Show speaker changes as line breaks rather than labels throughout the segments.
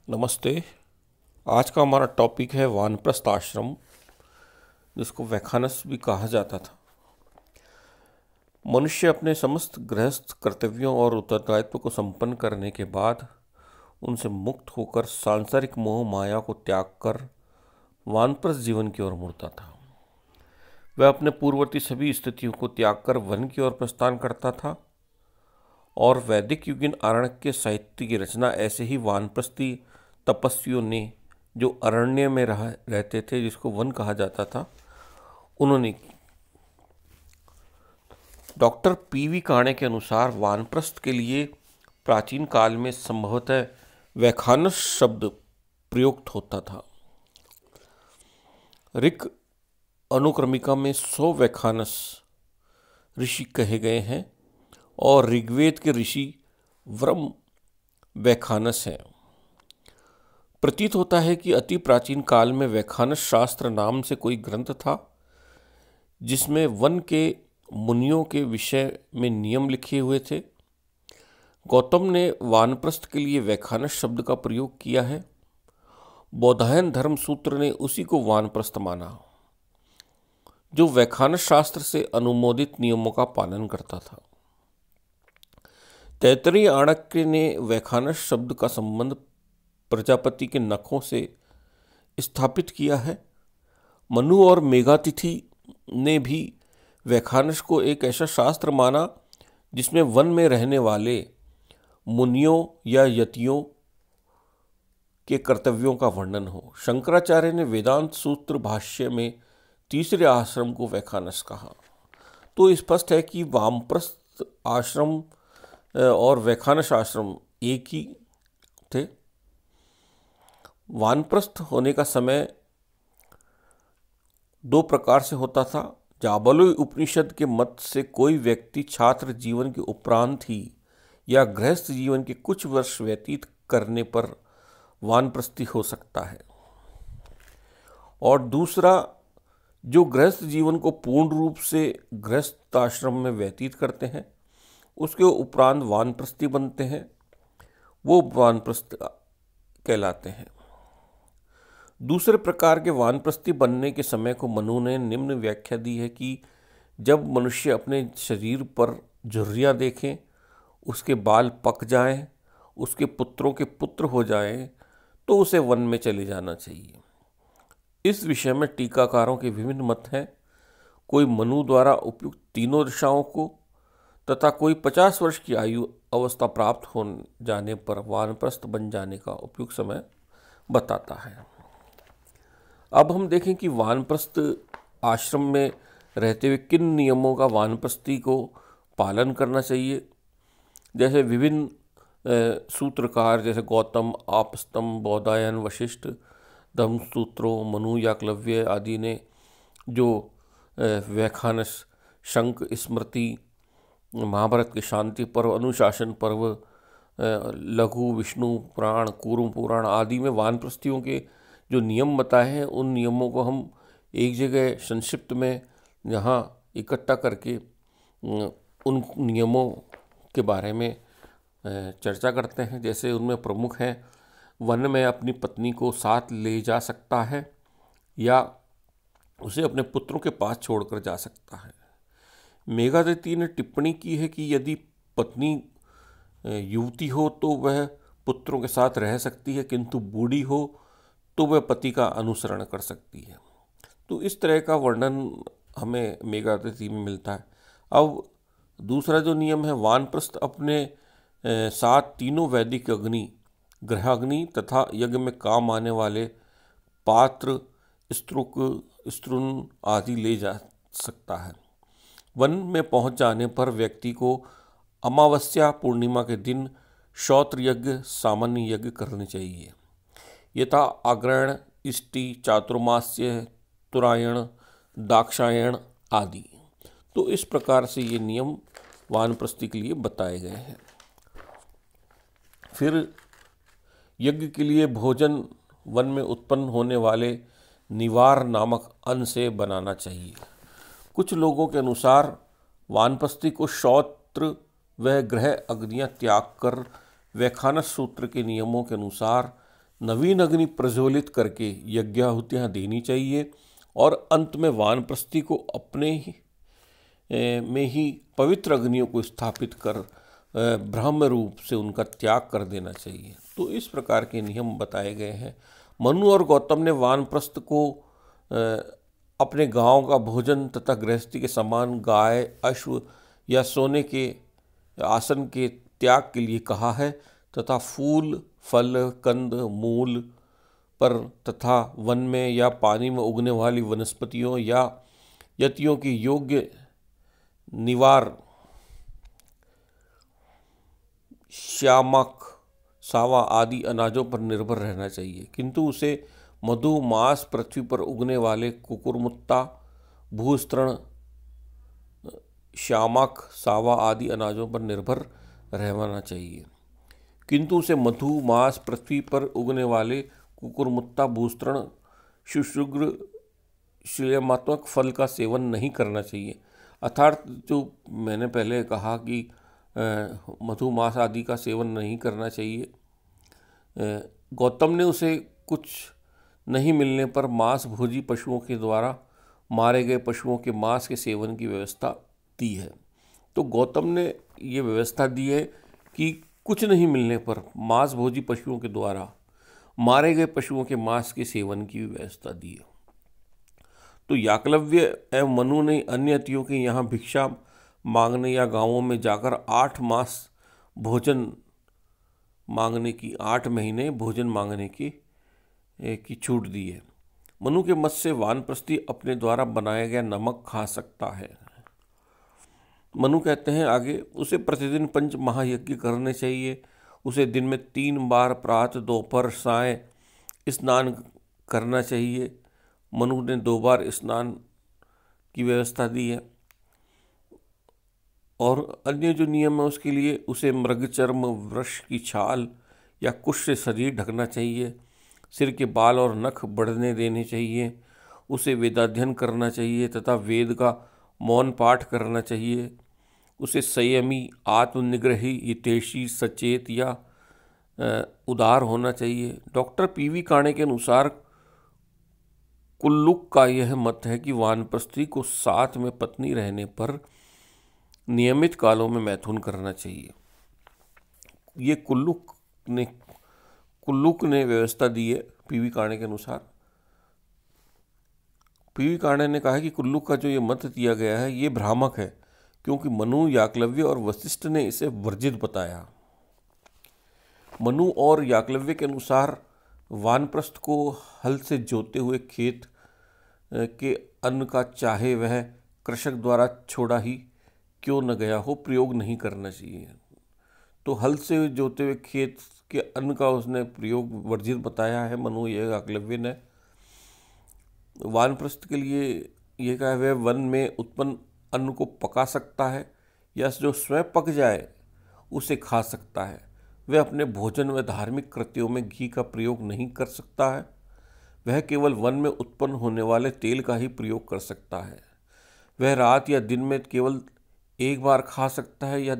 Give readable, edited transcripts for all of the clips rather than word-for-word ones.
नमस्ते। आज का हमारा टॉपिक है वानप्रस्थ आश्रम, जिसको वैखानस भी कहा जाता था। मनुष्य अपने समस्त गृहस्थ कर्तव्यों और उत्तरदायित्व को संपन्न करने के बाद उनसे मुक्त होकर सांसारिक मोह माया को त्याग कर वानप्रस्थ जीवन की ओर मुड़ता था। वह अपने पूर्ववर्ती सभी स्थितियों को त्याग कर वन की ओर प्रस्थान करता था और वैदिक युगीन आरण्यक साहित्य की रचना ऐसे ही वानप्रस्थी तपस्वियों ने, जो अरण्य में रहते थे, जिसको वन कहा जाता था, उन्होंने की। डॉक्टर पीवी काणे के अनुसार वानप्रस्थ के लिए प्राचीन काल में संभवतः वैखानस शब्द प्रयुक्त होता था। ऋक अनुक्रमिका में 100 वैखानस ऋषि कहे गए हैं और ऋग्वेद के ऋषि व्रम वैखानस हैं। प्रतीत होता है कि अति प्राचीन काल में वैखानस शास्त्र नाम से कोई ग्रंथ था, जिसमें वन के मुनियों के विषय में नियम लिखे हुए थे। गौतम ने वानप्रस्थ के लिए वैखानस शब्द का प्रयोग किया है। बौधायन धर्म सूत्र ने उसी को वानप्रस्थ माना, जो वैखानस शास्त्र से अनुमोदित नियमों का पालन करता था। तैत्तरीय आणक्य ने वैखानस शब्द का संबंध प्रजापति के नखों से स्थापित किया है। मनु और मेघातिथि ने भी वैखानस को एक ऐसा शास्त्र माना जिसमें वन में रहने वाले मुनियों या यतियों के कर्तव्यों का वर्णन हो। शंकराचार्य ने वेदांत सूत्र भाष्य में तीसरे आश्रम को वैखानस कहा। तो स्पष्ट है कि वानप्रस्थ आश्रम और वैखानस आश्रम एक ही थे। वानप्रस्थ होने का समय दो प्रकार से होता था। जाबालोय उपनिषद के मत से कोई व्यक्ति छात्र जीवन के उपरांत ही या गृहस्थ जीवन के कुछ वर्ष व्यतीत करने पर वानप्रस्थी हो सकता है, और दूसरा जो गृहस्थ जीवन को पूर्ण रूप से गृहस्थ आश्रम में व्यतीत करते हैं, उसके उपरांत वानप्रस्थी बनते हैं, वो वानप्रस्थ कहलाते हैं। दूसरे प्रकार के वानप्रस्थी बनने के समय को मनु ने निम्न व्याख्या दी है कि जब मनुष्य अपने शरीर पर झुर्रियाँ देखें, उसके बाल पक जाएं, उसके पुत्रों के पुत्र हो जाएं, तो उसे वन में चले जाना चाहिए। इस विषय में टीकाकारों के विभिन्न मत हैं। कोई मनु द्वारा उपयुक्त तीनों दिशाओं को तथा कोई 50 वर्ष की आयु अवस्था प्राप्त हो जाने पर वानप्रस्थ बन जाने का उपयुक्त समय बताता है। अब हम देखें कि वानप्रस्थ आश्रम में रहते हुए किन नियमों का वानप्रस्थी को पालन करना चाहिए। जैसे विभिन्न सूत्रकार जैसे गौतम, आपस्तम, बौधायन, वशिष्ठ, धम्मसूत्रों, मनु, याकलव्य आदि ने जो वैखानस, शंख स्मृति, महाभारत के शांति पर्व, अनुशासन पर्व, लघु विष्णु पुराण, कूर्म पुराण आदि में वानप्रस्थियों के जो नियम बताए हैं, उन नियमों को हम एक जगह संक्षिप्त में यहाँ इकट्ठा करके उन नियमों के बारे में चर्चा करते हैं। जैसे उनमें प्रमुख हैं, वन में अपनी पत्नी को साथ ले जा सकता है या उसे अपने पुत्रों के पास छोड़कर जा सकता है। मेघातिथि ने टिप्पणी की है कि यदि पत्नी युवती हो तो वह पुत्रों के साथ रह सकती है, किंतु बूढ़ी हो तो वह पति का अनुसरण कर सकती है। तो इस तरह का वर्णन हमें मेघातिथि में मिलता है। अब दूसरा जो नियम है, वानप्रस्थ अपने साथ तीनों वैदिक अग्नि, गृहाग्नि तथा यज्ञ में काम आने वाले पात्र, स्तृक, स्तृण आदि ले जा सकता है। वन में पहुंच जाने पर व्यक्ति को अमावस्या पूर्णिमा के दिन श्रौत्र यज्ञ, सामान्य यज्ञ करने चाहिए, यथा अग्रहण, इष्टि, चातुर्मास्य, तुरायण, दाक्षायण आदि। तो इस प्रकार से ये नियम वानप्रस्थी के लिए बताए गए हैं। फिर यज्ञ के लिए भोजन वन में उत्पन्न होने वाले निवार नामक अन्न से बनाना चाहिए। कुछ लोगों के अनुसार वानप्रस्थी को श्रौत्र व गृह अग्नियाँ त्याग कर वैखानस सूत्र के नियमों के अनुसार नवीन अग्नि प्रज्वलित करके यज्ञाहुतियाँ देनी चाहिए और अंत में वानप्रस्थी को अपने ही में ही पवित्र अग्नियों को स्थापित कर ब्रह्म रूप से उनका त्याग कर देना चाहिए। तो इस प्रकार के नियम बताए गए हैं। मनु और गौतम ने वानप्रस्थ को अपने गांव का भोजन तथा गृहस्थी के समान गाय, अश्व या सोने के आसन के त्याग के लिए कहा है तथा फूल, फल, कंद, मूल पर तथा वन में या पानी में उगने वाली वनस्पतियों या यतियों की योग्य निवार, श्यामक, सावा आदि अनाजों पर निर्भर रहना चाहिए, किंतु उसे मधु, मांस, पृथ्वी पर उगने वाले कुकुरमुत्ता, भूस्तृण, श्यामक, सावा आदि अनाजों पर निर्भर रहना चाहिए, किंतु उसे मधु, मांस, पृथ्वी पर उगने वाले कुकुरमुत्ता, भूस्तृण, शुष्रुग्र, शिलमात्मक फल का सेवन नहीं करना चाहिए। अर्थात जो मैंने पहले कहा कि मधु, मांस आदि का सेवन नहीं करना चाहिए, गौतम ने उसे कुछ नहीं मिलने पर मांस भोजी पशुओं के द्वारा मारे गए पशुओं के मांस के सेवन की व्यवस्था दी है। तो गौतम ने ये व्यवस्था दी है कि कुछ नहीं मिलने पर मांस भोजी पशुओं के द्वारा मारे गए पशुओं के मांस के सेवन की व्यवस्था दी है। तो याकलव्य एवं मनु ने अन्य यतियों के यहाँ भिक्षा मांगने या गांवों में जाकर 8 मास भोजन मांगने की 8 महीने भोजन मांगने की छूट दी है। मनु के मत से वानप्रस्थी अपने द्वारा बनाया गया नमक खा सकता है। मनु कहते हैं आगे, उसे प्रतिदिन 5 महायज्ञ करने चाहिए, उसे दिन में 3 बार प्रातः, दोपहर, साय स्नान करना चाहिए। मनु ने 2 बार स्नान की व्यवस्था दी है। और अन्य जो नियम है उसके लिए उसे मृगचर्म, वृक्ष की छाल या कुश से शरीर ढकना चाहिए, सिर के बाल और नख बढ़ने देने चाहिए, उसे वेदाध्ययन करना चाहिए तथा वेद का मौन पाठ करना चाहिए, उसे संयमी, आत्मनिग्रही, हितैषी, सचेत या उदार होना चाहिए। डॉक्टर पीवी काणे के अनुसार कुल्लुक का यह मत है कि वानप्रस्थी को साथ में पत्नी रहने पर नियमित कालों में मैथुन करना चाहिए। ये कुल्लुक ने व्यवस्था दी है पीवी काणे के अनुसार। पीवी काणे ने कहा कि कुल्लुक का जो ये मत दिया गया है ये भ्रामक है, क्योंकि मनु, याकलव्य और वशिष्ठ ने इसे वर्जित बताया। मनु और याकलव्य के अनुसार वानप्रस्थ को हल से जोते हुए खेत के अन्न का, चाहे वह कृषक द्वारा छोड़ा ही क्यों न गया हो, प्रयोग नहीं करना चाहिए। तो हल से जोते हुए खेत के अन्न का उसने प्रयोग वर्जित बताया है मनु या याकलव्य ने। वानप्रस्थ के लिए ये कहा, वह वन में उत्पन्न अन्न को पका सकता है या जो स्वयं पक जाए उसे खा सकता है। वह अपने भोजन व धार्मिक कृत्यों में घी का प्रयोग नहीं कर सकता है। वह केवल वन में उत्पन्न होने वाले तेल का ही प्रयोग कर सकता है। वह रात या दिन में केवल एक बार खा सकता है या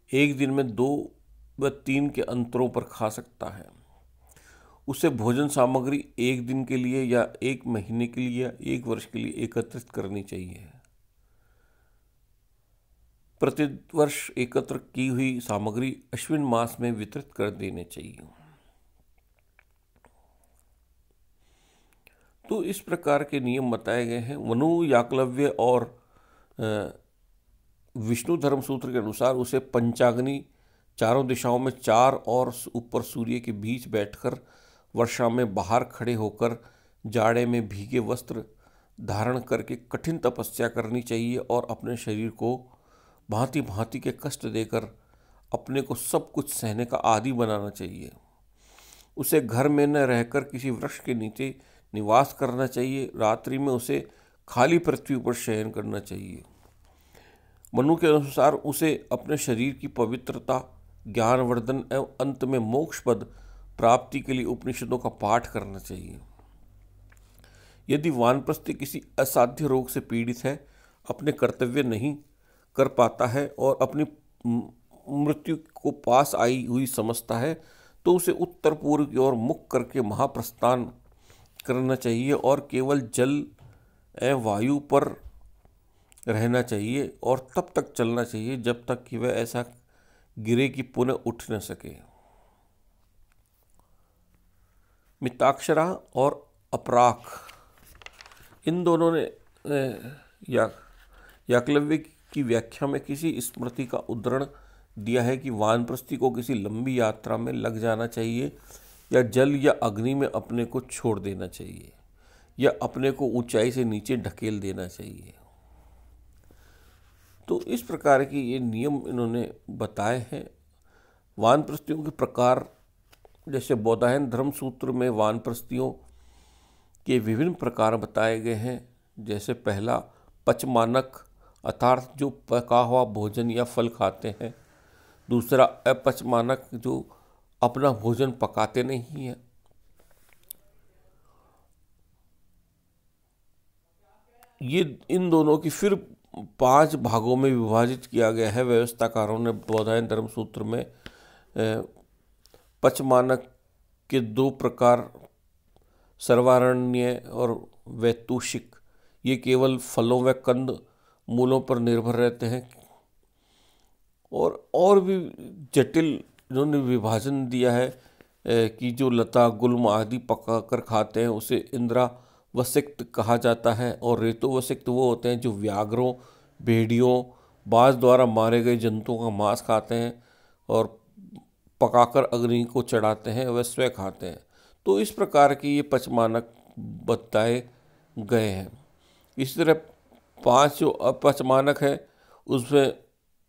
एक दिन में 2 व 3 के अंतरों पर खा सकता है। उसे भोजन सामग्री 1 दिन के लिए या 1 महीने के लिए या 1 वर्ष के लिए एकत्रित करनी चाहिए। प्रतिवर्ष एकत्र की हुई सामग्री अश्विन मास में वितरित कर देने चाहिए। तो इस प्रकार के नियम बताए गए हैं। मनु, याकलव्य और विष्णु धर्म सूत्र के अनुसार उसे पंचाग्नि, चारों दिशाओं में 4 और ऊपर सूर्य के बीच बैठकर वर्षा में बाहर खड़े होकर जाड़े में भीगे वस्त्र धारण करके कठिन तपस्या करनी चाहिए और अपने शरीर को भांति भांति के कष्ट देकर अपने को सब कुछ सहने का आदी बनाना चाहिए। उसे घर में न रहकर किसी वृक्ष के नीचे निवास करना चाहिए। रात्रि में उसे खाली पृथ्वी पर शयन करना चाहिए। मनु के अनुसार उसे अपने शरीर की पवित्रता, ज्ञानवर्धन एवं अंत में मोक्ष पद प्राप्ति के लिए उपनिषदों का पाठ करना चाहिए। यदि वानप्रस्थी किसी असाध्य रोग से पीड़ित है, अपने कर्तव्य नहीं कर पाता है और अपनी मृत्यु को पास आई हुई समझता है, तो तो उसे उत्तर पूर्व की ओर मुख करके महाप्रस्थान करना चाहिए और केवल जल एवं वायु पर रहना चाहिए और तब तक चलना चाहिए जब तक कि वह ऐसा गिरे कि पुनः उठ न सके। मिताक्षरा और अपराक, इन दोनों ने याकलव्य की व्याख्या में किसी स्मृति का उद्धरण दिया है कि वानप्रस्थी को किसी लंबी यात्रा में लग जाना चाहिए या जल या अग्नि में अपने को छोड़ देना चाहिए या अपने को ऊंचाई से नीचे ढकेल देना चाहिए। तो इस प्रकार के ये नियम इन्होंने बताए हैं। वानप्रस्थियों के प्रकार, जैसे बौधायन धर्म सूत्र में वानप्रस्थियों के विभिन्न प्रकार बताए गए हैं। जैसे पहला पचमानक, अर्थात जो पका हुआ भोजन या फल खाते हैं। दूसरा अपचमानक, जो अपना भोजन पकाते नहीं हैं। ये इन दोनों की फिर 5 भागों में विभाजित किया गया है व्यवस्थाकारों ने बौधायन धर्म सूत्र में। पचमानक के 2 प्रकार, सर्वारण्य और वैतूषिक, ये केवल फलों व कंद मूलों पर निर्भर रहते हैं। और भी जटिल इन्होंने विभाजन दिया है कि जो लता गुल्म आदि पका कर खाते हैं उसे इंद्रावसिक्त कहा जाता है, और रेतुवसिक्त वो होते हैं जो व्याघ्रों, भेड़ियों, बाज द्वारा मारे गए जंतुओं का मांस खाते हैं और पकाकर अग्नि को चढ़ाते हैं, वह स्वयं खाते हैं। तो इस प्रकार के ये पचमानक बताए गए हैं। इस तरह 5 जो अपचमानक है उसमें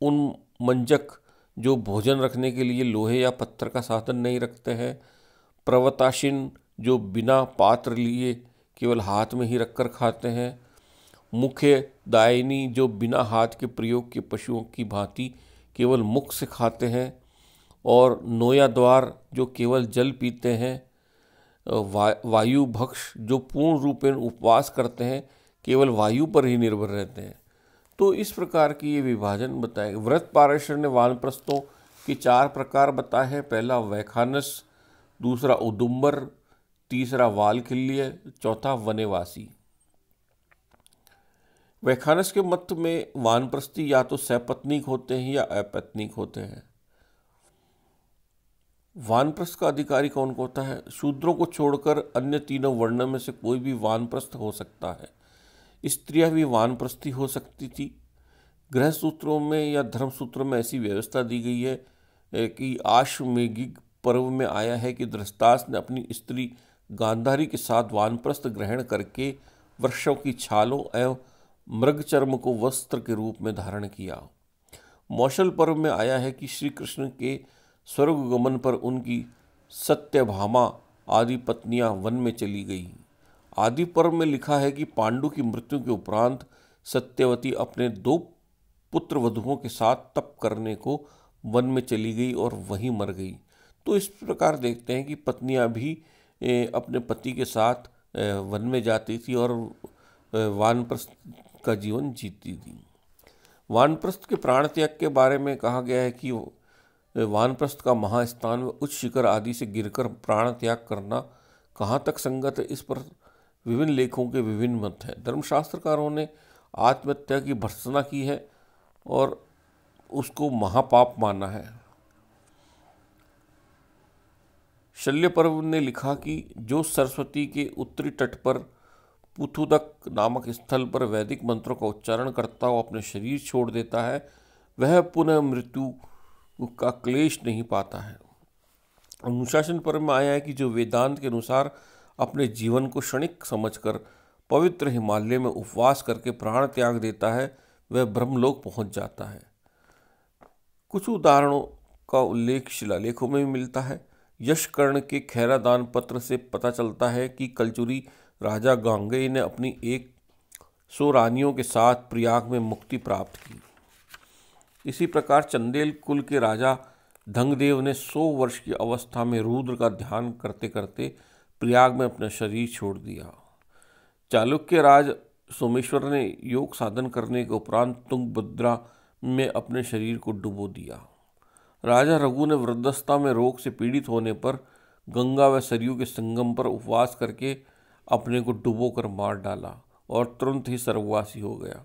उन मंजक जो भोजन रखने के लिए लोहे या पत्थर का साधन नहीं रखते हैं, प्रवताशिन जो बिना पात्र लिए केवल हाथ में ही रखकर खाते हैं, मुख्य दायनी जो बिना हाथ के प्रयोग के पशुओं की भांति केवल मुख से खाते हैं, और नोया द्वार जो केवल जल पीते हैं, वायु भक्ष जो पूर्ण रूपेण उपवास करते हैं, केवल वायु पर ही निर्भर रहते हैं। तो इस प्रकार की ये विभाजन बताए। व्रत पारेशर ने वानप्रस्थों के 4 प्रकार बताए हैं। पहला वैखानस, दूसरा उदुम्बर, तीसरा वालखिल्य, चौथा वनेवासी। वैखानस के मत में वानप्रस्थी या तो सपत्नीक होते हैं या अपत्नीक होते हैं। वानप्रस्थ का अधिकारी कौन होता है? शूद्रों को छोड़कर अन्य तीनों वर्णों में से कोई भी वानप्रस्थ हो सकता है। स्त्रियां भी वानप्रस्थी हो सकती थी। गृह सूत्रों में या धर्म सूत्रों में ऐसी व्यवस्था दी गई है कि आश्वमेघिक पर्व में आया है कि धृतराष्ट्र ने अपनी स्त्री गांधारी के साथ वानप्रस्थ ग्रहण करके वृक्षों की छालों एवं मृगचर्म को वस्त्र के रूप में धारण किया। मौसल पर्व में आया है कि श्री कृष्ण के स्वर्गगमन पर उनकी सत्यभामा आदि पत्नियां वन में चली गई। आदि पर्व में लिखा है कि पांडु की मृत्यु के उपरांत सत्यवती अपने 2 पुत्र वधुओं के साथ तप करने को वन में चली गई और वहीं मर गई। तो इस प्रकार देखते हैं कि पत्नियां भी अपने पति के साथ वन में जाती थी और वानप्रस्थ का जीवन जीती थी। वानप्रस्थ के प्राण त्याग के बारे में कहा गया है कि वानप्रस्थ का महास्थान व उच्च शिखर आदि से गिरकर प्राण त्याग करना कहाँ तक संगत है, इस पर विभिन्न लेखों के विभिन्न मत हैं। धर्मशास्त्रकारों ने आत्महत्या की भर्त्सना की है और उसको महापाप माना है। शल्य पर्व ने लिखा कि जो सरस्वती के उत्तरी तट पर पुथुदक नामक स्थल पर वैदिक मंत्रों का उच्चारण करता हुआ अपने शरीर छोड़ देता है, वह पुनः मृत्यु का क्लेश नहीं पाता है। अनुशासन पर्व में आया है कि जो वेदांत के अनुसार अपने जीवन को क्षणिक समझकर पवित्र हिमालय में उपवास करके प्राण त्याग देता है, वह ब्रह्मलोक पहुंच जाता है। कुछ उदाहरणों का उल्लेख शिलालेखों में भी मिलता है। यशकर्ण के खैरादान पत्र से पता चलता है कि कलचुरी राजा गांगेय ने अपनी 100 रानियों के साथ प्रयाग में मुक्ति प्राप्त की। इसी प्रकार चंदेल कुल के राजा धंगदेव ने 100 वर्ष की अवस्था में रुद्र का ध्यान करते करते प्रयाग में अपना शरीर छोड़ दिया। चालुक्य राज सोमेश्वर ने योग साधन करने के उपरांत तुंगभद्रा में अपने शरीर को डुबो दिया। राजा रघु ने वृद्धावस्था में रोग से पीड़ित होने पर गंगा व सरयू के संगम पर उपवास करके अपने को डुबोकर मार डाला और तुरंत ही स्वर्गवासी हो गया।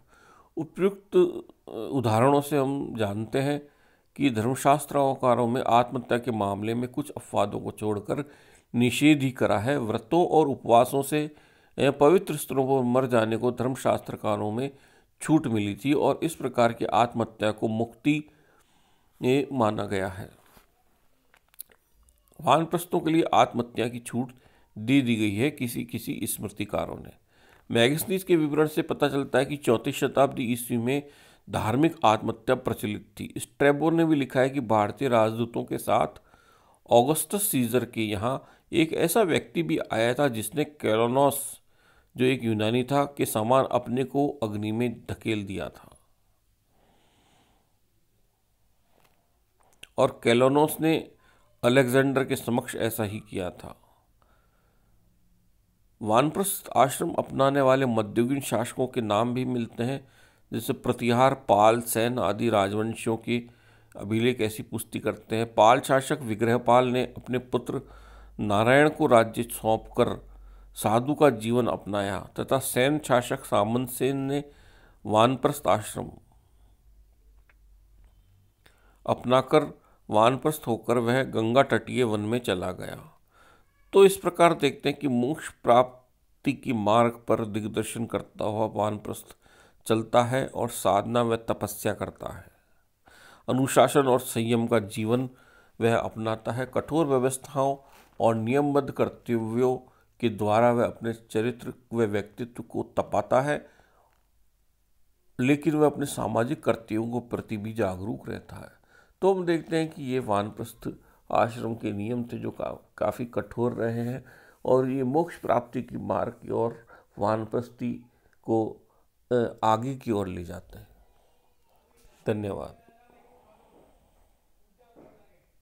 उपयुक्त उदाहरणों से हम जानते हैं कि धर्मशास्त्रकारों में आत्महत्या के मामले में कुछ अपवादों को छोड़कर निषेध ही करा है। व्रतों और उपवासों से पवित्र स्थलों पर मर जाने को धर्मशास्त्रकारों में छूट मिली थी और इस प्रकार की आत्महत्या को मुक्ति माना गया है। वानप्रस्थों के लिए आत्महत्या की छूट दे दी गई है किसी किसी स्मृतिकारों ने। मैगनीज के विवरण से पता चलता है कि 4वीं शताब्दी ईस्वी में धार्मिक आत्महत्या प्रचलित थी। स्ट्रैबो ने भी लिखा है कि भारतीय राजदूतों के साथ ऑगस्टस सीजर के यहाँ एक ऐसा व्यक्ति भी आया था जिसने कैलोनोस, जो एक यूनानी था, के समान अपने को अग्नि में धकेल दिया था और कैलोनोस ने अलेक्जेंडर के समक्ष ऐसा ही किया था। वानप्रस्थ आश्रम अपनाने वाले मध्ययुगीन शासकों के नाम भी मिलते हैं, जैसे प्रतिहार, पाल, सैन आदि राजवंशियों के अभिलेख ऐसी पुष्टि करते हैं। पाल शासक विग्रहपाल ने अपने पुत्र नारायण को राज्य सौंपकर साधु का जीवन अपनाया तथा सैन शासक सामंत सेन ने वानप्रस्थ आश्रम अपनाकर वानप्रस्थ होकर वह गंगा तटीय वन में चला गया। तो इस प्रकार देखते हैं कि मोक्ष प्राप्ति की मार्ग पर दिग्दर्शन करता हुआ वानप्रस्थ चलता है और साधना व तपस्या करता है। अनुशासन और संयम का जीवन वह अपनाता है। कठोर व्यवस्थाओं और नियमबद्ध कर्तव्यों के द्वारा वह अपने चरित्र व व्यक्तित्व को तपाता है, लेकिन वह अपने सामाजिक कर्तव्यों को प्रति भी जागरूक रहता है। तो हम देखते हैं कि ये वानप्रस्थ आश्रम के नियम थे जो काफ़ी कठोर रहे हैं और ये मोक्ष प्राप्ति की मार्ग की ओर वानप्रस्थी को आगे की ओर ले जाते हैं। धन्यवाद।